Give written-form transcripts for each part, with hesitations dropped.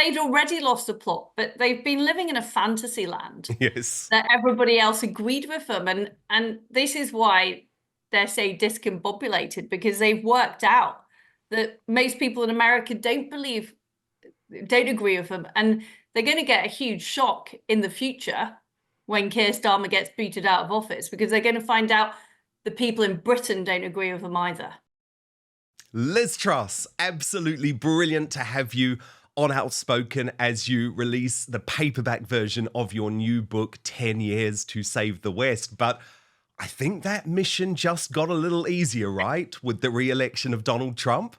they'd already lost the plot, but they've been living in a fantasy land Yes. that everybody else agreed with them. And this is why they're so discombobulated, because they've worked out that most people in America don't agree with them. And they're going to get a huge shock in the future when Keir Starmer gets booted out of office, because they're going to find out the people in Britain don't agree with them either. Liz Truss, absolutely brilliant to have you on Outspoken as you release the paperback version of your new book, 10 Years to Save the West. But I think that mission just got a little easier, right? With the re-election of Donald Trump.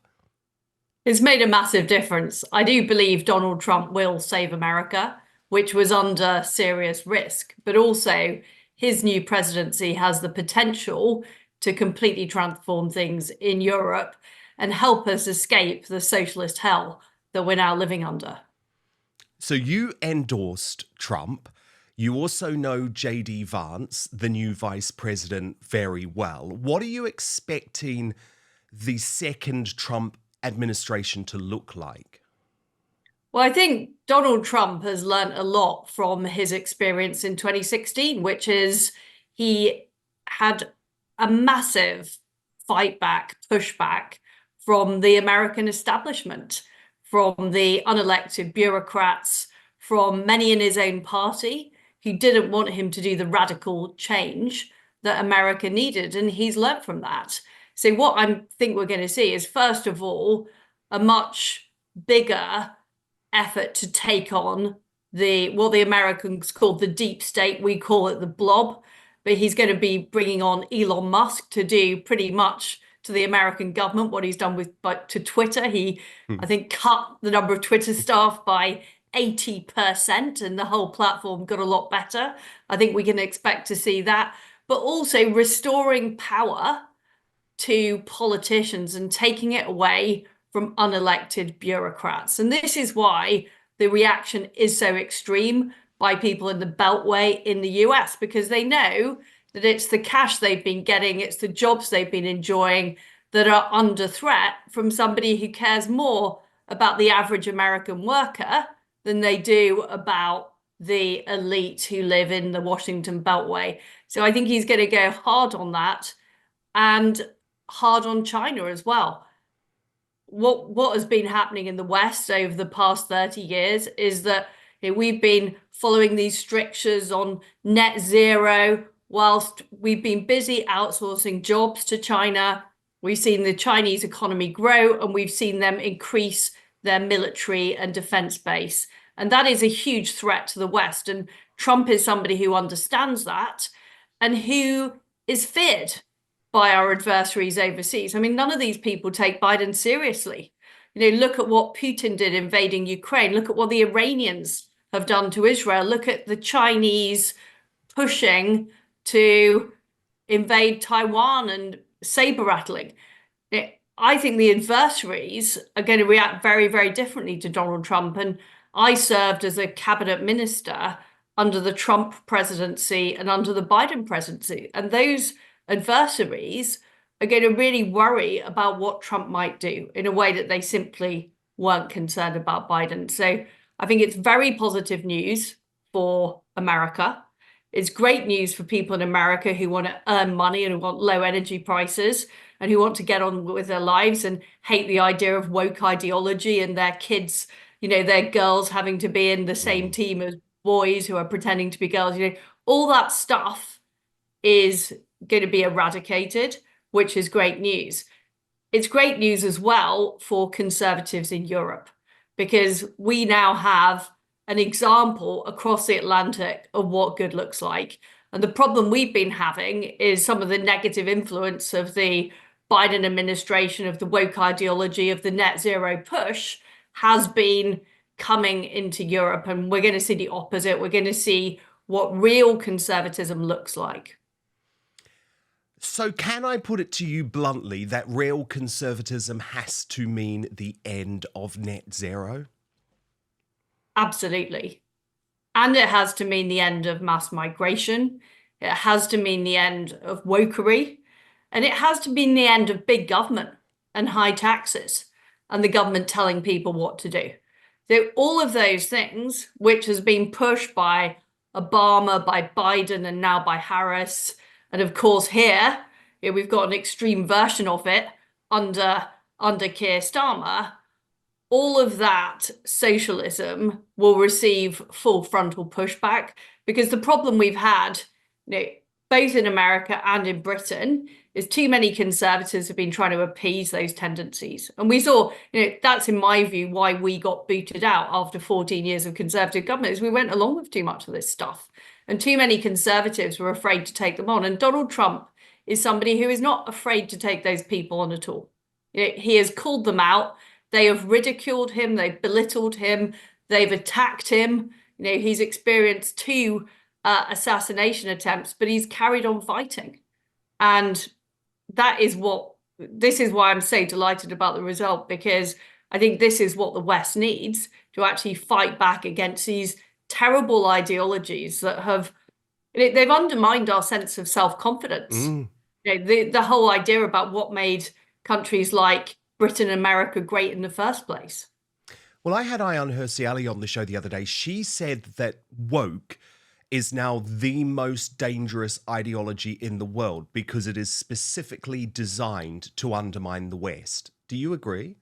It's made a massive difference. I do believe Donald Trump will save America, which was under serious risk, but also his new presidency has the potential to completely transform things in Europe and help us escape the socialist hell that we're now living under. So you endorsed Trump. You also know JD Vance, the new vice president, very well. What are you expecting the second Trump administration to look like? Well, I think Donald Trump has learned a lot from his experience in 2016, which is he had a massive fight back, pushback from the American establishment, from the unelected bureaucrats, from many in his own party who didn't want him to do the radical change that America needed. And he's learned from that. So what I think we're going to see is, first of all, a much bigger effort to take on what the Americans call the deep state. We call it the blob. But he's going to be bringing on Elon Musk to do pretty much to the American government what he's done to Twitter. He, Hmm. I think, cut the number of Twitter staff by 80%, and the whole platform got a lot better. I think we can expect to see that, but also restoring power to politicians and taking it away from unelected bureaucrats. And this is why the reaction is so extreme by people in the Beltway in the US, because they know that it's the cash they've been getting, it's the jobs they've been enjoying that are under threat from somebody who cares more about the average American worker than they do about the elite who live in the Washington Beltway. So I think he's going to go hard on that and hard on China as well. What has been happening in the West over the past 30 years is that we've been following these strictures on net zero whilst we've been busy outsourcing jobs to China. We've seen the Chinese economy grow, and we've seen them increase their military and defense base. And that is a huge threat to the West. And Trump is somebody who understands that and who is feared by our adversaries overseas. I mean, none of these people take Biden seriously. Look at what Putin did invading Ukraine. Look at what the Iranians have done to Israel. Look at the Chinese pushing to invade Taiwan and saber rattling. I think the adversaries are going to react very, very differently to Donald Trump. And I served as a cabinet minister under the Trump presidency and under the Biden presidency. And those adversaries are going to really worry about what Trump might do in a way that they simply weren't concerned about Biden. So I think it's very positive news for America. It's great news for people in America who want to earn money and who want low energy prices and who want to get on with their lives and hate the idea of woke ideology and their kids, their girls having to be in the same team as boys who are pretending to be girls. All that stuff is going to be eradicated, which is great news. It's great news as well for conservatives in Europe, because we now have an example across the Atlantic of what good looks like. And the problem we've been having is some of the negative influence of the Biden administration, of the woke ideology, of the net zero push has been coming into Europe. And we're going to see the opposite. We're going to see what real conservatism looks like. So can I put it to you bluntly that real conservatism has to mean the end of net zero? Absolutely. And it has to mean the end of mass migration. It has to mean the end of wokery. And it has to mean the end of big government and high taxes and the government telling people what to do. So all of those things, which has been pushed by Obama, by Biden, and now by Harris, and of course here, we've got an extreme version of it under Keir Starmer. All of that socialism will receive full frontal pushback, because the problem we've had, both in America and in Britain, is too many conservatives have been trying to appease those tendencies. And we saw, that's in my view why we got booted out after 14 years of conservative government, is we went along with too much of this stuff. And too many conservatives were afraid to take them on. And Donald Trump is somebody who is not afraid to take those people on at all. He has called them out. They have ridiculed him. They've belittled him. They've attacked him. He's experienced 2 assassination attempts, but he's carried on fighting. And this is why I'm so delighted about the result, because I think this is what the West needs to actually fight back against these terrible ideologies that they've undermined our sense of self-confidence. The whole idea about what made countries like Britain and America great in the first place. Well, I had Ayaan Hirsi Ali on the show the other day. She said that woke is now the most dangerous ideology in the world because it is specifically designed to undermine the West. Do you agree?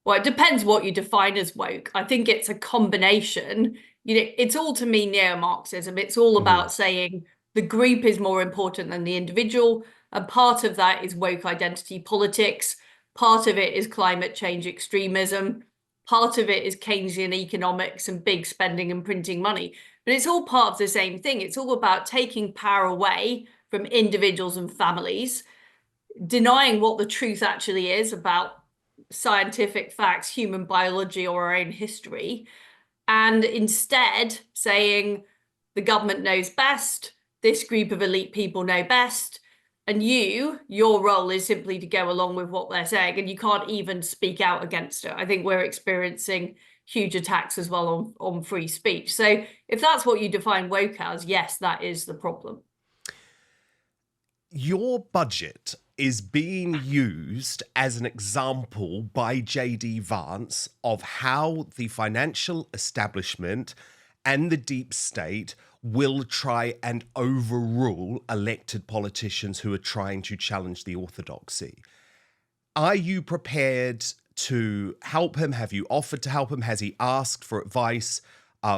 Well, it depends what you define as woke. I think it's a combination. It's all, to me, neo-Marxism. It's all about saying the group is more important than the individual. And part of that is woke identity politics. Part of it is climate change extremism. Part of it is Keynesian economics and big spending and printing money. But it's all part of the same thing. It's all about taking power away from individuals and families, denying what the truth actually is about scientific facts, human biology, or our own history, and instead saying the government knows best, this group of elite people know best, and your role is simply to go along with what they're saying, and you can't even speak out against it. I think we're experiencing huge attacks as well on free speech. So if that's what you define woke as, yes, that is the problem. Your budget is being used as an example by J.D. Vance of how the financial establishment and the deep state will try and overrule elected politicians who are trying to challenge the orthodoxy. Are you prepared to help him? Have you offered to help him? Has he asked for advice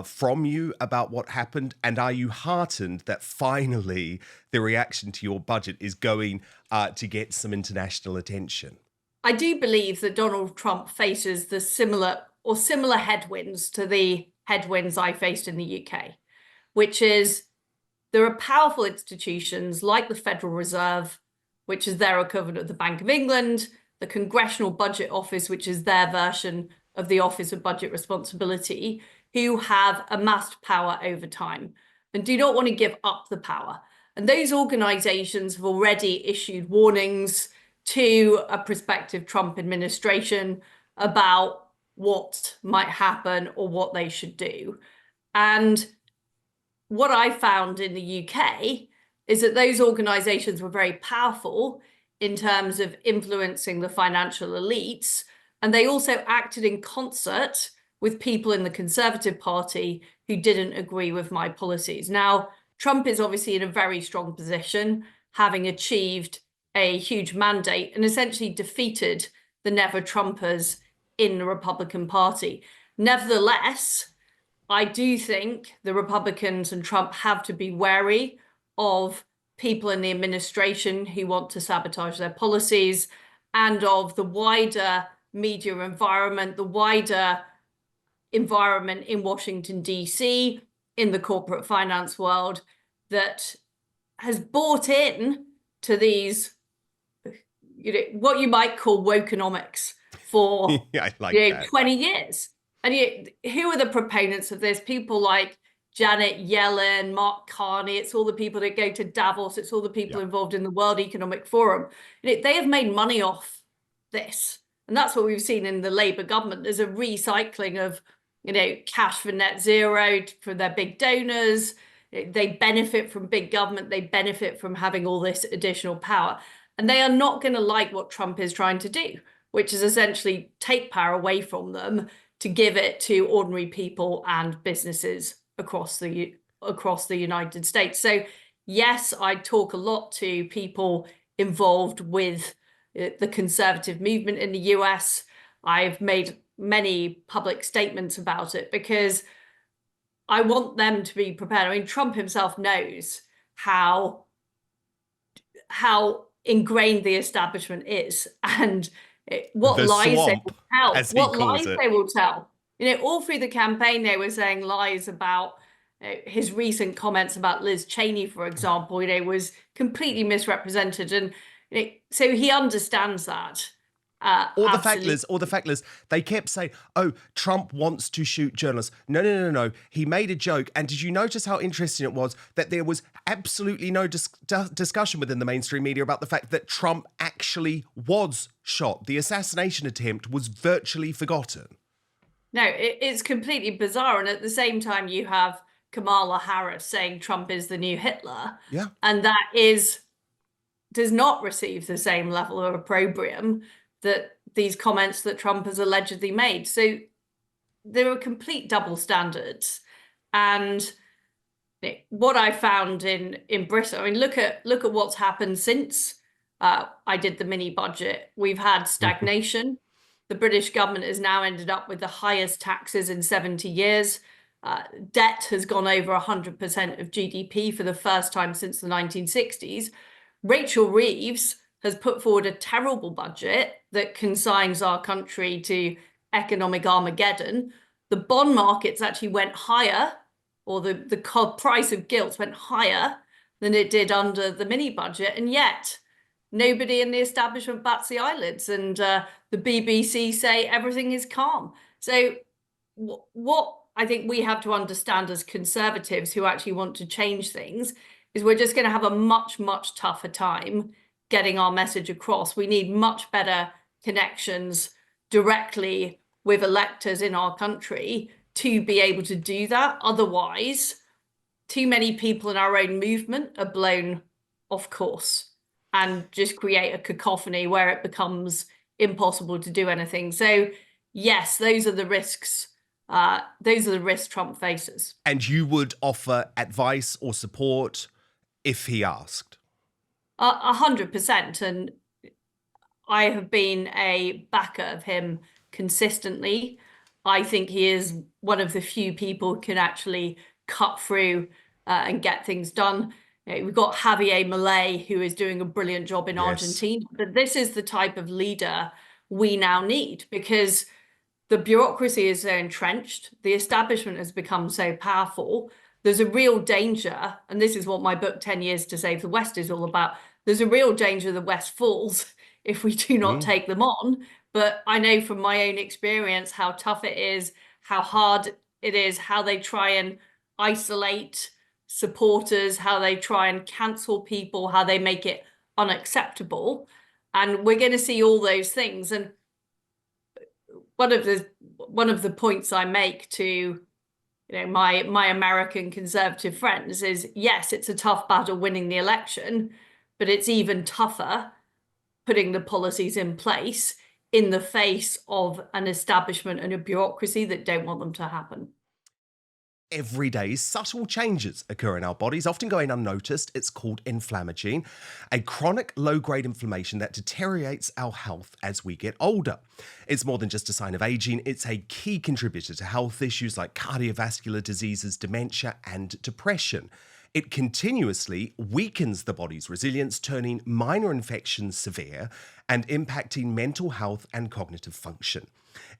from you about what happened? And are you heartened that finally the reaction to your budget is going to get some international attention? I do believe that Donald Trump faces the similar headwinds to the headwinds I faced in the UK, which is there are powerful institutions like the Federal Reserve, which is their equivalent of the Bank of England, the Congressional Budget Office, which is their version of the Office of Budget Responsibility, who have amassed power over time and do not want to give up the power. And those organizations have already issued warnings to a prospective Trump administration about what might happen or what they should do. And what I found in the UK is that those organizations were very powerful in terms of influencing the financial elites. And they also acted in concert with people in the Conservative Party who didn't agree with my policies. Now, Trump is obviously in a very strong position, having achieved a huge mandate and essentially defeated the Never Trumpers in the Republican Party. Nevertheless, I do think the Republicans and Trump have to be wary of people in the administration who want to sabotage their policies and of the wider media environment, the wider environment in Washington, D.C., in the corporate finance world that has bought in to these, what you might call wokeonomics for I like that. 20 years. And who are the proponents of this? People like Janet Yellen, Mark Carney. It's all the people that go to Davos. It's all the people involved in the World Economic Forum. They have made money off this. And that's what we've seen in the Labour government. There's a recycling of cash for net zero for their big donors. They benefit from big government. They benefit from having all this additional power. And they are not going to like what Trump is trying to do, which is essentially take power away from them, to give it to ordinary people and businesses across the United States. So yes, I talk a lot to people involved with the conservative movement in the US. I've made many public statements about it because I want them to be prepared. I mean, Trump himself knows how ingrained the establishment is, and what The lies they swamp, will tell. as he What calls lies it. they will tell. All through the campaign, they were saying lies about his recent comments about Liz Cheney, for example. Was completely misrepresented, and so he understands that. Or the Absolutely. factless, they kept saying, oh, Trump wants to shoot journalists. No. He made a joke. And did you notice how interesting it was that there was absolutely no discussion within the mainstream media about the fact that Trump actually was shot? The assassination attempt was virtually forgotten. No, it's completely bizarre. And at the same time, you have Kamala Harris saying Trump is the new Hitler. Yeah. And that does not receive the same level of opprobrium that these comments that Trump has allegedly made. So there are complete double standards. And what I found in Britain, I mean, look at what's happened since I did the mini budget. We've had stagnation. The British government has now ended up with the highest taxes in 70 years. Debt has gone over 100% of GDP for the first time since the 1960s. Rachel Reeves has put forward a terrible budget that consigns our country to economic Armageddon. The bond markets actually went higher, or the price of gilts went higher than it did under the mini budget, and yet nobody in the establishment bats the eyelids, and the BBC say everything is calm. So what I think we have to understand as conservatives who actually want to change things is we're just going to have a much, much tougher time getting our message across. We need much better connections directly with electors in our country to be able to do that. Otherwise, too many people in our own movement are blown off course and just create a cacophony where it becomes impossible to do anything. So yes, those are the risks. Those are the risks Trump faces. And you would offer advice or support if he asked? 100%. And I have been a backer of him consistently. I think he is one of the few people who can actually cut through and get things done. We've got Javier Milei, who is doing a brilliant job in Argentina. But this is the type of leader we now need, because the bureaucracy is so entrenched. The establishment has become so powerful. There's a real danger, and this is what my book 10 Years to Save the West is all about. There's a real danger the West falls if we do not take them on. But I know from my own experience how tough it is, how hard it is, how they try and isolate supporters, how they try and cancel people, how they make it unacceptable. And we're going to see all those things. And one of the points I make to my American conservative friends is, yes, it's a tough battle winning the election, but it's even tougher putting the policies in place in the face of an establishment and a bureaucracy that don't want them to happen. Every day, subtle changes occur in our bodies, often going unnoticed. It's called inflammagene, a chronic low-grade inflammation that deteriorates our health as we get older. It's more than just a sign of aging. It's a key contributor to health issues like cardiovascular diseases, dementia, and depression. It continuously weakens the body's resilience, turning minor infections severe and impacting mental health and cognitive function.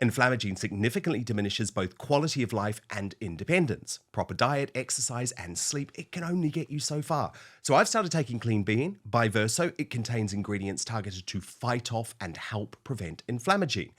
Inflammagene significantly diminishes both quality of life and independence. Proper diet, exercise, and sleep, it can only get you so far. So I've started taking Clean Bean by Verso. It contains ingredients targeted to fight off and help prevent inflammagene.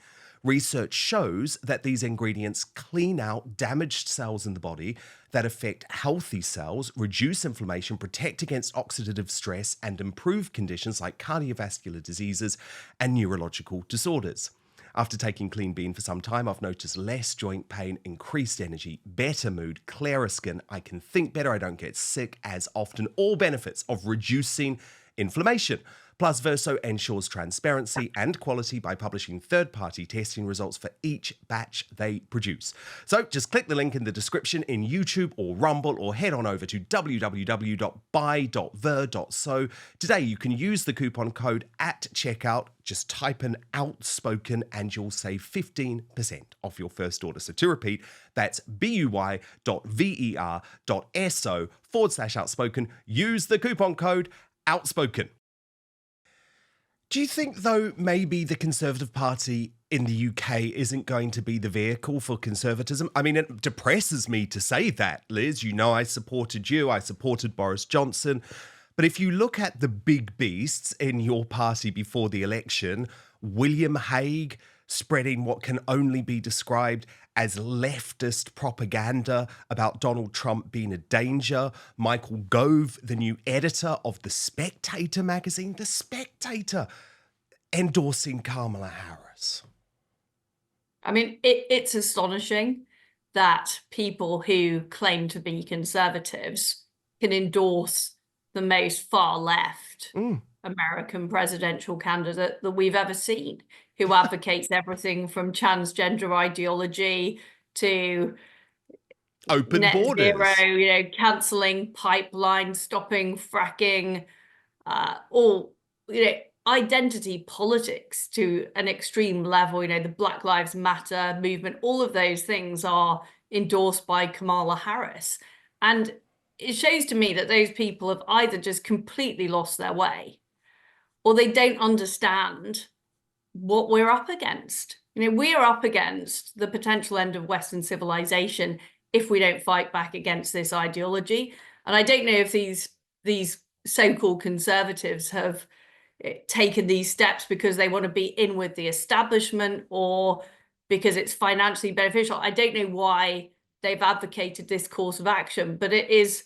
Research shows that these ingredients clean out damaged cells in the body that affect healthy cells, reduce inflammation, protect against oxidative stress, and improve conditions like cardiovascular diseases and neurological disorders. After taking Clean Bean for some time, I've noticed less joint pain, increased energy, better mood, clearer skin. I can think better. I don't get sick as often. All benefits of reducing inflammation. Plus, Verso ensures transparency and quality by publishing third-party testing results for each batch they produce. So just click the link in the description in YouTube or Rumble, or head on over to www.buy.ver.so. Today, you can use the coupon code at checkout. Just type in Outspoken and you'll save 15% off your first order. So to repeat, that's buy.ver.so/outspoken. Use the coupon code Outspoken. Do you think, though, maybe the Conservative Party in the UK isn't going to be the vehicle for conservatism? I mean, it depresses me to say that, Liz. You know I supported you, I supported Boris Johnson. But if you look at the big beasts in your party before the election, William Hague spreading what can only be described as leftist propaganda about Donald Trump being a danger, Michael Gove, the new editor of The Spectator magazine, The Spectator, endorsing Kamala Harris. I mean, it's astonishing that people who claim to be conservatives can endorse the most far left American presidential candidate that we've ever seen, who advocates everything from transgender ideology to open net borders, zero, cancelling pipelines, stopping fracking, all, identity politics to an extreme level. The Black Lives Matter movement, all of those things are endorsed by Kamala Harris. And it shows to me that those people have either just completely lost their way, or they don't understand what we're up against. We are up against the potential end of Western civilization if we don't fight back against this ideology. And I don't know if these so-called conservatives have taken these steps because they want to be in with the establishment or because it's financially beneficial. I don't know why they've advocated this course of action, but it's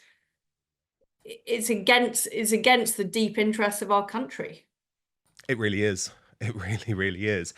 against the deep interests of our country. It really is. It really, really is.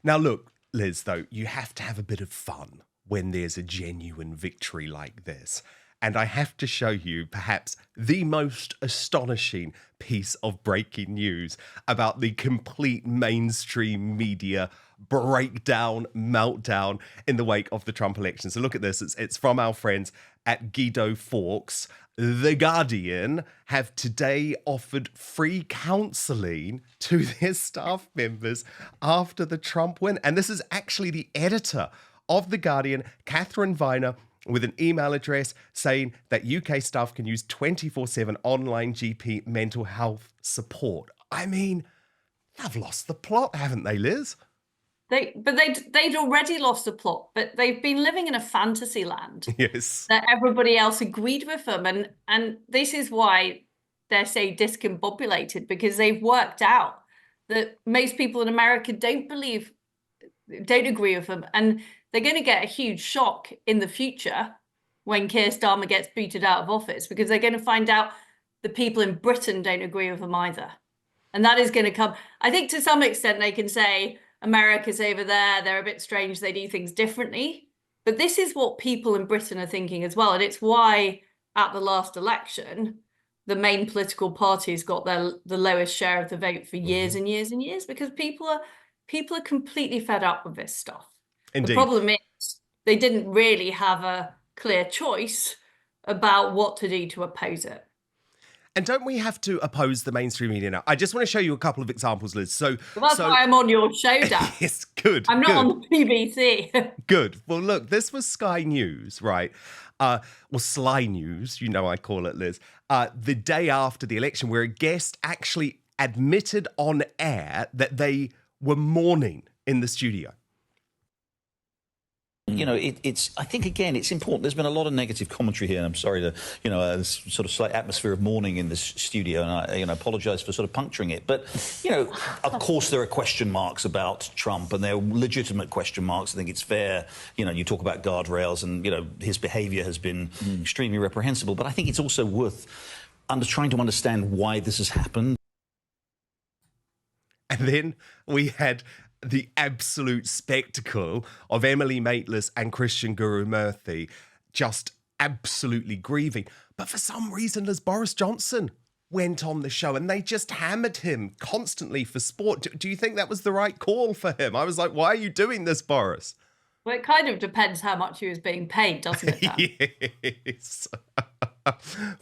Now, look, Liz, though, you have to have a bit of fun when there's a genuine victory like this. And I have to show you perhaps the most astonishing piece of breaking news about the complete mainstream media breakdown, meltdown in the wake of the Trump election. So look at this. It's from our friends at Guido Fawkes. The Guardian have today offered free counselling to their staff members after the Trump win. And this is actually the editor of The Guardian, Catherine Viner, with an email address saying that UK staff can use 24/7 online GP mental health support. I mean, they've lost the plot, haven't they, Liz? They'd already lost the plot, but they've been living in a fantasy land. Yes. That everybody else agreed with them. And this is why they're so discombobulated, because they've worked out that most people in America don't agree with them. And they're going to get a huge shock in the future when Keir Starmer gets booted out of office, because they're going to find out the people in Britain don't agree with them either. And that is going to come. I think to some extent they can say America's over there, they're a bit strange, they do things differently. But this is what people in Britain are thinking as well. And it's why at the last election, the main political parties got the lowest share of the vote for years and years and years, because people are completely fed up with this stuff. Indeed. The problem is they didn't really have a clear choice about what to do to oppose it. And don't we have to oppose the mainstream media now? I just want to show you a couple of examples, Liz. Well, that's why I'm on your show, Dan. Yes, good. I'm not good. on the BBC. Good. Well, look, this was Sky News, right? Well, Sly News, I call it, Liz. The day after the election, where a guest actually admitted on air that they were mourning in the studio. It's. I think again, it's important. There's been a lot of negative commentary here, and I'm sorry to, this sort of slight atmosphere of mourning in this studio, and I, apologise for sort of puncturing it. But of course, there are question marks about Trump, and they're legitimate question marks. I think it's fair. You talk about guardrails, and his behaviour has been extremely reprehensible. But I think it's also worth trying to understand why this has happened. And then we had the absolute spectacle of Emily Maitlis and Christian Guru Murthy just absolutely grieving. But for some reason, Boris Johnson went on the show and they just hammered him constantly for sport. Do you think that was the right call for him? I was like, why are you doing this, Boris? Well, it kind of depends how much he was being paid, doesn't it, Dan? Yes.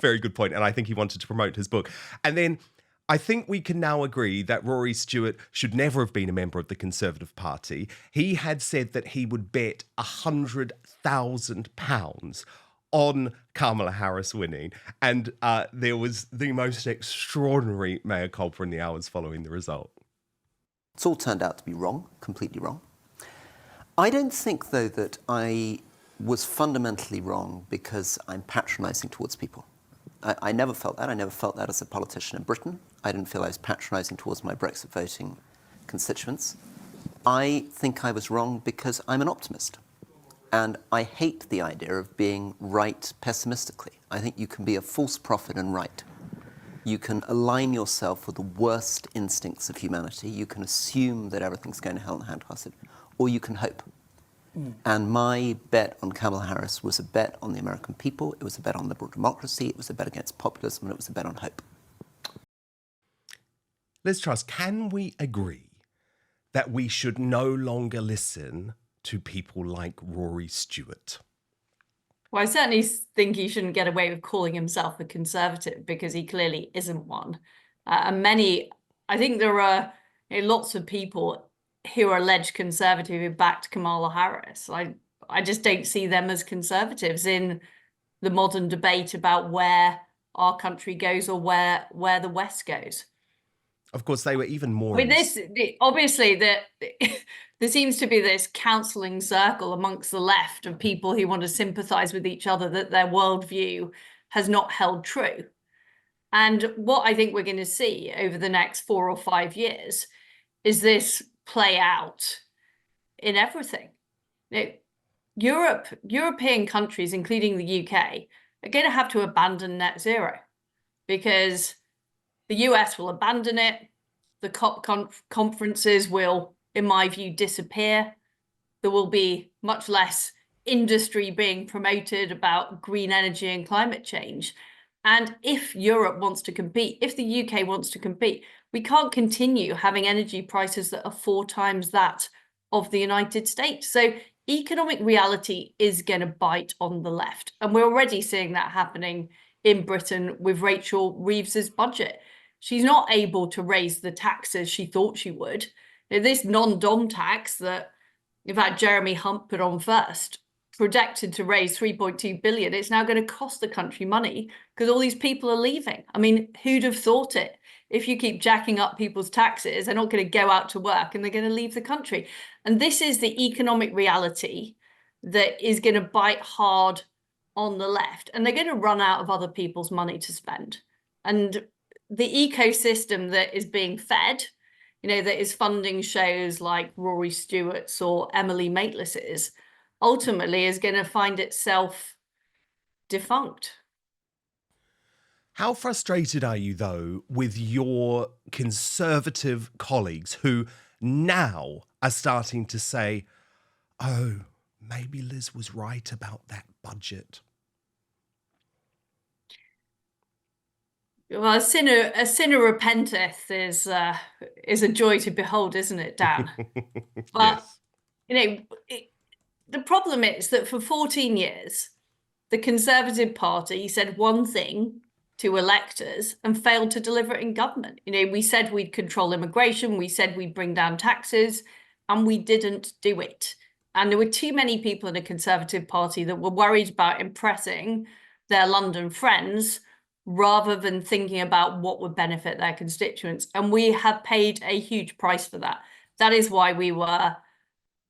Very good point. And I think he wanted to promote his book. And then I think we can now agree that Rory Stewart should never have been a member of the Conservative Party. He had said that he would bet £100,000 on Kamala Harris winning. And there was the most extraordinary mea culpa in the hours following the result. It's all turned out to be wrong, completely wrong. I don't think, though, that I was fundamentally wrong because I'm patronising towards people. I never felt that. I never felt that as a politician in Britain. I didn't feel I was patronising towards my Brexit voting constituents. I think I was wrong because I'm an optimist. And I hate the idea of being right pessimistically. I think you can be a false prophet and right. You can align yourself with the worst instincts of humanity. You can assume that everything's going to hell in a handbasket, or you can hope. And my bet on Kamala Harris was a bet on the American people. It was a bet on liberal democracy. It was a bet against populism, and it was a bet on hope. Liz Truss, can we agree that we should no longer listen to people like Rory Stewart? Well, I certainly think he shouldn't get away with calling himself a conservative because he clearly isn't one. And I think there are lots of people who are alleged conservative who backed Kamala Harris. I just don't see them as conservatives in the modern debate about where our country goes or where the West goes. Of course, they were even more. I mean, obviously, there seems to be this counselling circle amongst the left of people who want to sympathise with each other that their worldview has not held true. And what I think we're going to see over the next 4 or 5 years is this play out in everything. European countries, including the UK, are going to have to abandon net zero because the US will abandon it. The COP conferences will, in my view, disappear. There will be much less industry being promoted about green energy and climate change. And if Europe wants to compete, if the UK wants to compete, we can't continue having energy prices that are 4 times that of the United States. So economic reality is going to bite on the left. And we're already seeing that happening in Britain with Rachel Reeves's budget. She's not able to raise the taxes she thought she would. This non-dom tax that, in fact, Jeremy Hunt put on first, projected to raise 3.2 billion. It's now going to cost the country money because all these people are leaving. I mean, who'd have thought it? If you keep jacking up people's taxes, they're not going to go out to work and they're going to leave the country. And this is the economic reality that is going to bite hard on the left. And they're going to run out of other people's money to spend. And the ecosystem that is being fed, that is funding shows like Rory Stewart's or Emily Maitlis's, ultimately is going to find itself defunct. How frustrated are you, though, with your conservative colleagues who now are starting to say, oh, maybe Liz was right about that budget? Well, a sinner repenteth is a joy to behold, isn't it, Dan? But Yes. The problem is that for 14 years, the Conservative Party said one thing to electors and failed to deliver it in government. We said we'd control immigration, we said we'd bring down taxes, and we didn't do it. And there were too many people in the Conservative Party that were worried about impressing their London friends rather than thinking about what would benefit their constituents. And we have paid a huge price for that. That is why we were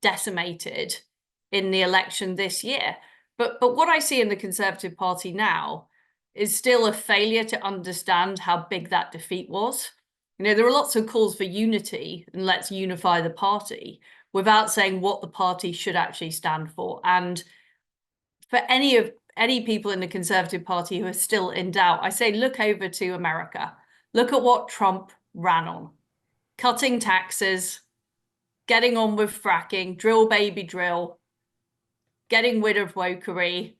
decimated in the election this year. But what I see in the Conservative Party now is still a failure to understand how big that defeat was. There are lots of calls for unity and let's unify the party without saying what the party should actually stand for. And for any people in the Conservative Party who are still in doubt, I say look over to America. Look at what Trump ran on. Cutting taxes, getting on with fracking, drill baby drill, getting rid of wokery,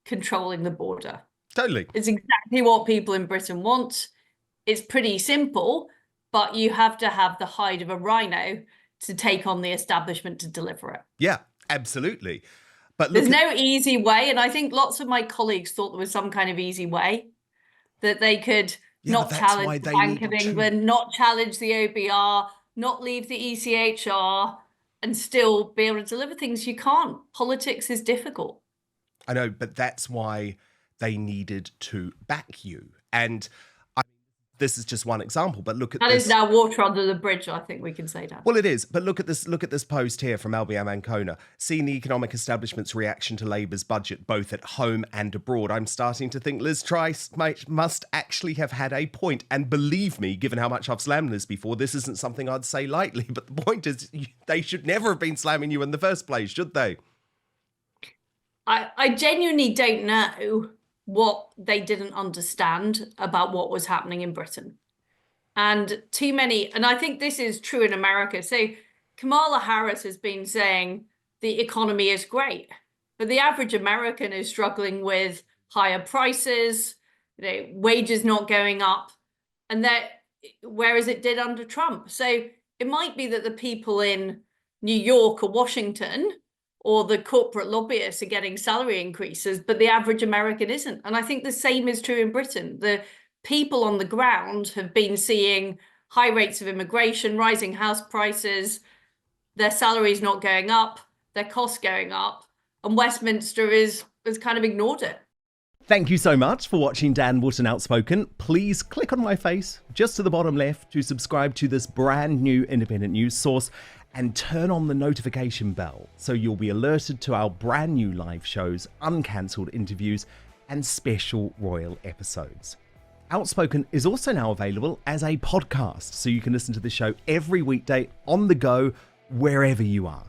controlling the border. Totally. It's exactly what people in Britain want. it's pretty simple, but you have to have the hide of a rhino to take on the establishment to deliver it. Yeah, absolutely. But there's no easy way. And I think lots of my colleagues thought there was some kind of easy way that they could not challenge the Bank of England, not challenge the OBR, not leave the ECHR, and still be able to deliver things. You can't. Politics is difficult. I know, but that's why they needed to back you. And this is just one example, but look at this. That is now water under the bridge, I think we can say that. Well, it is, but look at this post here from LBM Ancona. Seeing the economic establishment's reaction to Labour's budget, both at home and abroad, I'm starting to think Liz Truss must actually have had a point. And believe me, given how much I've slammed Liz before, this isn't something I'd say lightly. But the point is, they should never have been slamming you in the first place, should they? I genuinely don't know what they didn't understand about what was happening in Britain. And too many, and I think this is true in America. So Kamala Harris has been saying the economy is great, but the average American is struggling with higher prices, wages not going up, and that whereas it did under Trump. So it might be that the people in New York or Washington or the corporate lobbyists are getting salary increases, but the average American isn't. And I think the same is true in Britain. The people on the ground have been seeing high rates of immigration, rising house prices, their salaries not going up, their costs going up, and Westminster has kind of ignored it. Thank you so much for watching Dan Wootton Outspoken. Please click on my face just to the bottom left to subscribe to this brand new independent news source and turn on the notification bell so you'll be alerted to our brand new live shows, uncancelled interviews, and special royal episodes. Outspoken is also now available as a podcast, so you can listen to the show every weekday on the go, wherever you are.